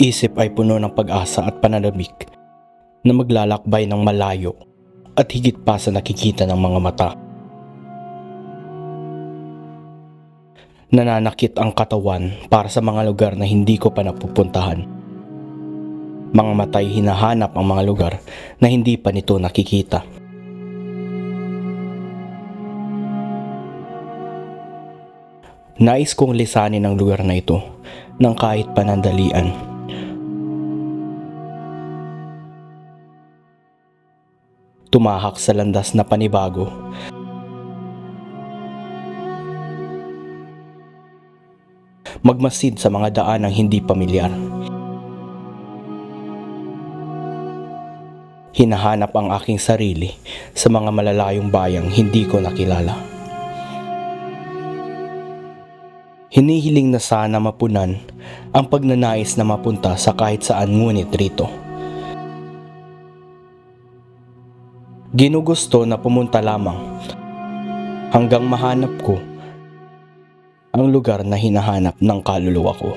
isip ay puno ng pag-asa at pananabik na maglalakbay ng malayo at higit pa sa nakikita ng mga mata. Nananakit ang katawan para sa mga lugar na hindi ko pa napupuntahan. Mga mata'y hinahanap ang mga lugar na hindi pa nito nakikita. Nais kong lisanin ang lugar na ito ng kahit panandalian. Tumahak sa landas na panibago. Magmasid sa mga daan ng hindi pamilyar. Hinahanap ang aking sarili sa mga malalayong bayang hindi ko nakilala. Hinihiling na sana mapunan ang pagnanais na mapunta sa kahit saan ngunit rito. Ginugusto na pumunta lamang hanggang mahanap ko ang lugar na hinahanap ng kaluluwa ko.